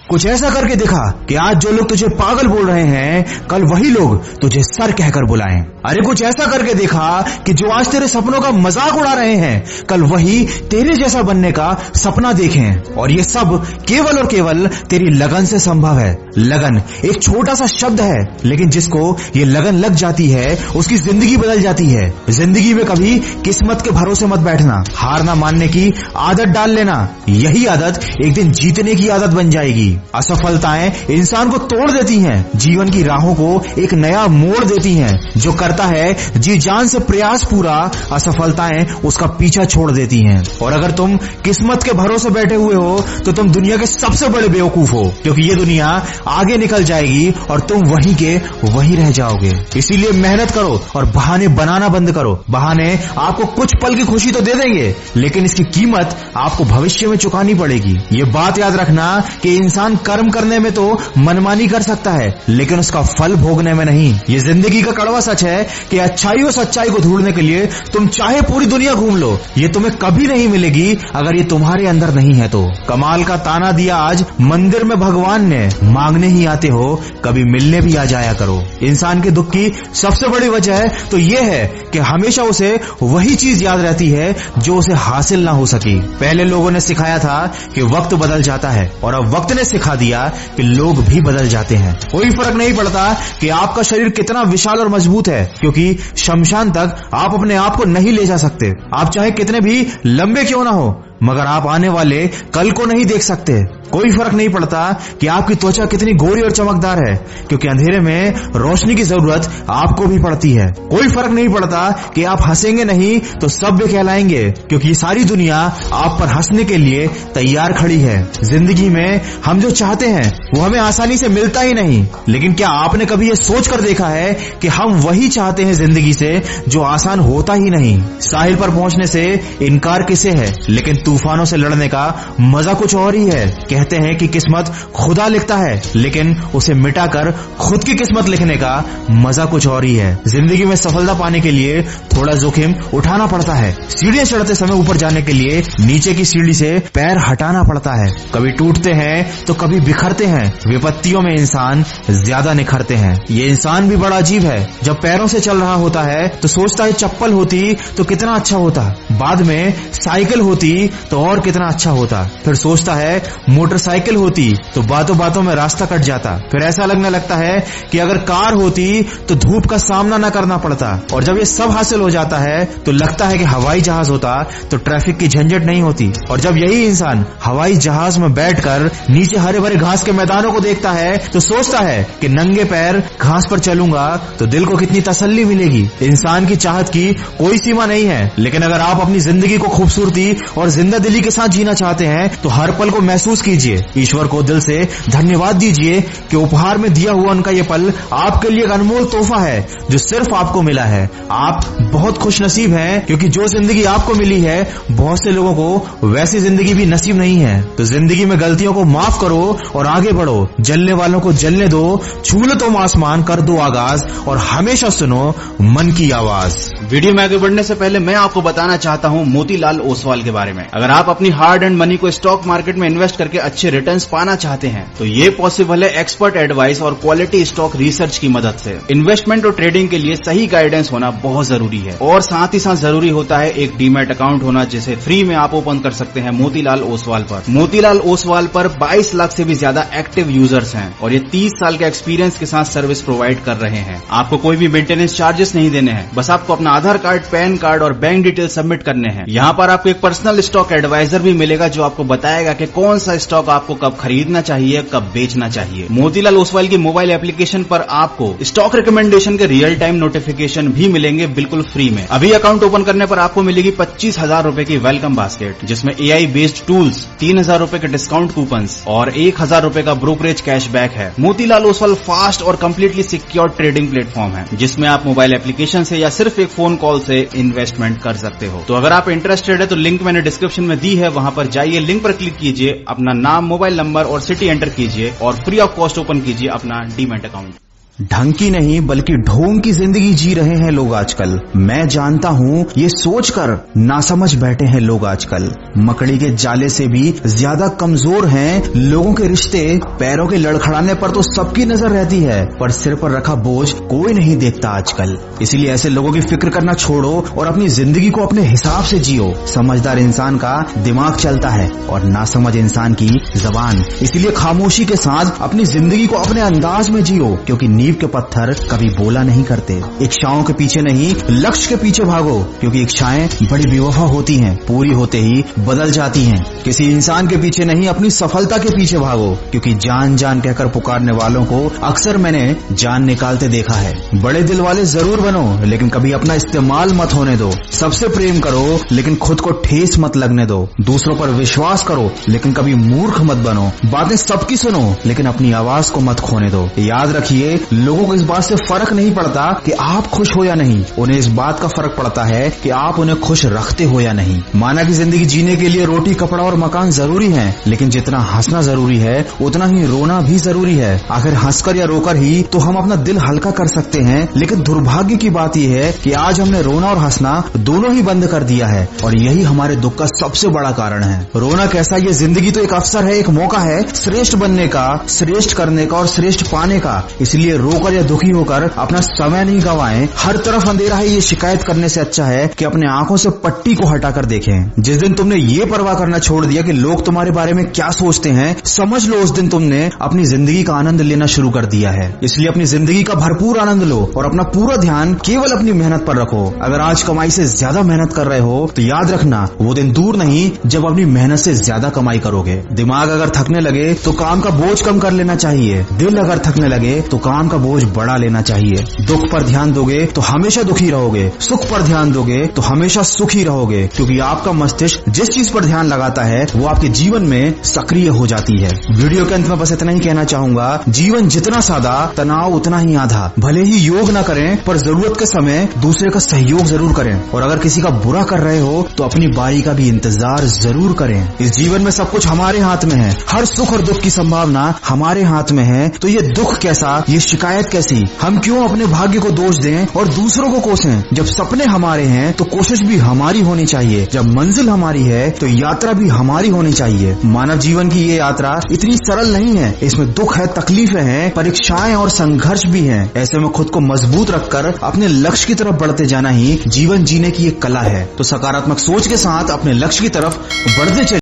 कुछ ऐसा करके दिखा कि आज जो लोग तुझे पागल बोल रहे हैं कल वही लोग तुझे सर कहकर बुलाएं। अरे कुछ ऐसा करके दिखा कि जो आज तेरे सपनों का मजाक उड़ा रहे हैं कल वही तेरे जैसा बनने का सपना देखें। और ये सब केवल और केवल तेरी लगन से संभव है। लगन एक छोटा सा शब्द है, लेकिन जिसको ये लगन लग जाती है उसकी जिंदगी बदल जाती है। जिंदगी में कभी किस्मत के भरोसे मत बैठना, हार ना मानने की आदत डाल लेना। यही आदत एक दिन जीतने की आदत बन जाएगी। असफलताएं इंसान को तोड़ देती हैं, जीवन की राहों को एक नया मोड़ देती हैं। जो करता है जी जान से प्रयास पूरा, असफलताएं उसका पीछा छोड़ देती हैं। और अगर तुम किस्मत के भरोसे बैठे हुए हो तो तुम दुनिया के सबसे बड़े बेवकूफ हो, क्योंकि ये दुनिया आगे निकल जाएगी और तुम वहीं के वहीं रह जाओगे। इसीलिए मेहनत करो और बहाने बनाना बंद करो। बहाने आपको कुछ पल की खुशी तो दे देंगे, लेकिन इसकी कीमत आपको भविष्य में चुकानी पड़ेगी। ये बात याद रखना कि इंसान कर्म करने में तो मनमानी कर सकता है, लेकिन उसका फल भोगने में नहीं। ये जिंदगी का कड़वा सच है कि अच्छाई और सच्चाई को ढूंढने के लिए तुम चाहे पूरी दुनिया घूम लो, ये तुम्हें कभी नहीं मिलेगी अगर ये तुम्हारे अंदर नहीं है तो। कमाल का ताना दिया आज मंदिर में भगवान ने, मांगने ही आते हो कभी मिलने भी आ जाया करो। इंसान के दुख की सबसे बड़ी वजह तो ये है कि हमेशा उसे वही चीज याद रहती है जो उसे हासिल ना हो सकी। पहले लोगों ने सिखाया था कि वक्त बदल जाता है, और अब वक्त ने सिखा दिया कि लोग भी बदल जाते हैं। कोई फर्क नहीं पड़ता कि आपका शरीर कितना विशाल और मजबूत है, क्योंकि शमशान तक आप अपने आप को नहीं ले जा सकते। आप चाहे कितने भी लंबे क्यों ना हो, मगर आप आने वाले कल को नहीं देख सकते। कोई फर्क नहीं पड़ता कि आपकी त्वचा कितनी गोरी और चमकदार है, क्योंकि अंधेरे में रोशनी की जरूरत आपको भी पड़ती है। कोई फर्क नहीं पड़ता कि आप हंसेंगे नहीं तो सभ्य कहलाएंगे, क्योंकि ये सारी दुनिया आप पर हंसने के लिए तैयार खड़ी है। जिंदगी में हम जो चाहते हैं वो हमें आसानी से मिलता ही नहीं, लेकिन क्या आपने कभी ये सोच कर देखा है कि हम वही चाहते हैं जिंदगी से जो आसान होता ही नहीं। साहिल पर पहुंचने से इनकार किसे है, लेकिन तूफानों से लड़ने का मजा कुछ और ही है। कहते हैं कि किस्मत खुदा लिखता है, लेकिन उसे मिटाकर खुद की किस्मत लिखने का मजा कुछ और ही है। जिंदगी में सफलता पाने के लिए थोड़ा जोखिम उठाना पड़ता है। सीढ़ियां चढ़ते समय ऊपर जाने के लिए नीचे की सीढ़ी से पैर हटाना पड़ता है। कभी टूटते हैं तो कभी बिखरते हैं। विपत्तियों में इंसान ज्यादा निखरते हैं। ये इंसान भी बड़ा अजीब है। जब पैरों से चल रहा होता है तो सोचता है चप्पल होती तो कितना अच्छा होता, बाद में साइकिल होती तो और कितना अच्छा होता, फिर सोचता है मोटरसाइकिल होती तो बातों बातों में रास्ता कट जाता, फिर ऐसा लगने लगता है कि अगर कार होती तो धूप का सामना न करना पड़ता, और जब ये सब हासिल हो जाता है तो लगता है कि हवाई जहाज होता तो ट्रैफिक की झंझट नहीं होती। और जब यही इंसान हवाई जहाज में बैठकर नीचे हरे भरे घास के मैदानों को देखता है तो सोचता है कि नंगे पैर घास पर चलूंगा तो दिल को कितनी तसल्ली मिलेगी। इंसान की चाहत की कोई सीमा नहीं है, लेकिन अगर आप अपनी जिंदगी को खूबसूरती और जिंदा दिली के साथ जीना चाहते हैं तो हर पल को महसूस कीजिए। ईश्वर को दिल से धन्यवाद दीजिए कि उपहार में दिया हुआ उनका ये पल आपके लिए एक अनमोल तोहफा है जो सिर्फ आपको मिला है। आप बहुत खुशनसीब हैं, क्योंकि जो जिंदगी आपको मिली है बहुत से लोगों को वैसी जिंदगी भी नसीब नहीं है। तो जिंदगी में गलतियों को माफ करो और आगे बढ़ो। जलने वालों को जलने दो, छू लो तुम आसमान, कर दो आगाज और हमेशा सुनो मन की आवाज। वीडियो में आगे बढ़ने से पहले मैं आपको बताना चाहता हूं मोतीलाल ओसवाल के बारे में। अगर आप अपनी हार्ड एंड मनी को स्टॉक मार्केट में इन्वेस्ट करके अच्छे रिटर्न्स पाना चाहते हैं तो ये पॉसिबल है एक्सपर्ट एडवाइस और क्वालिटी स्टॉक रिसर्च की मदद से। इन्वेस्टमेंट और ट्रेडिंग के लिए सही गाइडेंस होना बहुत जरूरी है, और साथ ही साथ जरूरी होता है एक डीमैट अकाउंट होना, जिसे फ्री में आप ओपन कर सकते हैं मोतीलाल ओसवाल पर। मोतीलाल ओसवाल पर 22 लाख से भी ज्यादा एक्टिव यूजर्स हैं और ये 30 साल के एक्सपीरियंस के साथ सर्विस प्रोवाइड कर रहे हैं। आपको कोई भी मेंटेनेंस चार्जेस नहीं देने हैं, बस आपको अपना आधार कार्ड, पैन कार्ड और बैंक डिटेल सबमिट करने हैं। यहाँ पर आपको एक पर्सनल स्टॉक एडवाइजर भी मिलेगा जो आपको बताएगा कि कौन सा स्टॉक आपको कब खरीदना चाहिए, कब बेचना चाहिए। मोतीलाल ओसवाल की मोबाइल एप्लीकेशन पर आपको स्टॉक रिकमेंडेशन के रियल टाइम नोटिफिकेशन भी मिलेंगे बिल्कुल फ्री में। अभी अकाउंट ओपन करने पर आपको मिलेगी 25,000 रूपए की वेलकम बास्केट, जिसमें AI बेस्ड टूल्स, 3,000 रूपए के डिस्काउंट कूपन्स और 1,000 रूपए का ब्रोकरेज कैशबैक है। मोतीलाल ओसवाल फास्ट और कंप्लीटली सिक्योर ट्रेडिंग प्लेटफॉर्म है, जिसमें आप मोबाइल एप्लीकेशन से या सिर्फ एक फोन कॉल से इन्वेस्टमेंट कर सकते हो। तो अगर आप इंटरेस्टेड है तो लिंक मैंने डिस्क्रिप्शन में दी है, वहां पर जाइए, लिंक पर क्लिक कीजिए, अपना नाम, मोबाइल नंबर और सिटी एंटर कीजिए और फ्री ऑफ कॉस्ट ओपन कीजिए अपना डीमैट अकाउंट। ढंग की नहीं बल्कि ढोंग की जिंदगी जी रहे हैं लोग आजकल। मैं जानता हूँ ये सोचकर नासमझ बैठे हैं लोग आजकल। मकड़ी के जाले से भी ज्यादा कमजोर हैं लोगों के रिश्ते। पैरों के लड़खड़ाने पर तो सबकी नजर रहती है, पर सिर पर रखा बोझ कोई नहीं देखता आजकल। इसीलिए ऐसे लोगों की फिक्र करना छोड़ो और अपनी जिंदगी को अपने हिसाब से जियो। समझदार इंसान का दिमाग चलता है और नासमझ इंसान की जबान। इसीलिए खामोशी के साथ अपनी जिंदगी को अपने अंदाज में जियो, क्योंकि नींव के पत्थर कभी बोला नहीं करते। इच्छाओं के पीछे नहीं लक्ष्य के पीछे भागो, क्योंकि इच्छाएं बड़ी बेवफा होती हैं, पूरी होते ही बदल जाती हैं। किसी इंसान के पीछे नहीं अपनी सफलता के पीछे भागो, क्योंकि जान जान कहकर पुकारने वालों को अक्सर मैंने जान निकालते देखा है। बड़े दिल वाले जरूर बनो, लेकिन कभी अपना इस्तेमाल मत होने दो। सबसे प्रेम करो लेकिन खुद को ठेस मत लगने दो। दूसरों पर विश्वास करो लेकिन कभी मूर्ख मत बनो। बातें सबकी सुनो लेकिन अपनी आवाज को मत खोने दो। याद रखिए, लोगों को इस बात से फर्क नहीं पड़ता कि आप खुश हो या नहीं, उन्हें इस बात का फर्क पड़ता है कि आप उन्हें खुश रखते हो या नहीं। माना कि जिंदगी जीने के लिए रोटी, कपड़ा और मकान जरूरी है, लेकिन जितना हंसना जरूरी है उतना ही रोना भी जरूरी है। आखिर हंसकर या रोकर ही तो हम अपना दिल हल्का कर सकते हैं, लेकिन दुर्भाग्य की बात यह है कि आज हमने रोना और हंसना दोनों ही बंद कर दिया है, और यही हमारे दुख का सबसे बड़ा कारण है। रोना कैसा, ये जिंदगी तो एक अवसर है, एक मौका है श्रेष्ठ बनने का, श्रेष्ठ करने का और श्रेष्ठ पाने का। इसलिए रोकर या दुखी होकर अपना समय नहीं गवाएं। हर तरफ अंधेरा है, ये शिकायत करने से अच्छा है कि अपने आंखों से पट्टी को हटाकर देखें। जिस दिन तुमने ये परवाह करना छोड़ दिया कि लोग तुम्हारे बारे में क्या सोचते हैं, समझ लो उस दिन तुमने अपनी जिंदगी का आनंद लेना शुरू कर दिया है। इसलिए अपनी जिंदगी का भरपूर आनंद लो और अपना पूरा ध्यान केवल अपनी मेहनत पर रखो। अगर आज कमाई से ज्यादा मेहनत कर रहे हो तो याद रखना वो दिन दूर नहीं जब अपनी मेहनत से ज्यादा कमाई करोगे। दिमाग अगर थकने लगे तो काम का बोझ कम कर लेना चाहिए। दिल अगर थकने लगे तो काम का बोझ बढ़ा लेना चाहिए। दुख पर ध्यान दोगे तो हमेशा दुखी रहोगे, सुख पर ध्यान दोगे तो हमेशा सुखी रहोगे, क्योंकि आपका मस्तिष्क जिस चीज पर ध्यान लगाता है वो आपके जीवन में सक्रिय हो जाती है। वीडियो के अंत में बस इतना ही कहना चाहूंगा, जीवन जितना सादा तनाव उतना ही आधा। भले ही योग न करें पर जरूरत के समय दूसरे का सहयोग जरूर करें, और अगर किसी का बुरा कर रहे हो तो अपनी बारी का भी इंतजार जरूर करें। इस जीवन में सब कुछ हमारे हाथ में है, हर सुख और दुख की संभावना हमारे हाथ में है। तो ये दुख कैसा, ये शिकायत कैसी, हम क्यों अपने भाग्य को दोष दें और दूसरों को कोसें। जब सपने हमारे हैं तो कोशिश भी हमारी होनी चाहिए, जब मंजिल हमारी है तो यात्रा भी हमारी होनी चाहिए। मानव जीवन की ये यात्रा इतनी सरल नहीं है, इसमें दुख है, तकलीफें हैं, परीक्षाएं और संघर्ष भी हैं। ऐसे में खुद को मजबूत रखकर अपने लक्ष्य की तरफ बढ़ते जाना ही जीवन जीने की एक कला है। तो सकारात्मक सोच के साथ अपने लक्ष्य की तरफ बढ़ते चलिए।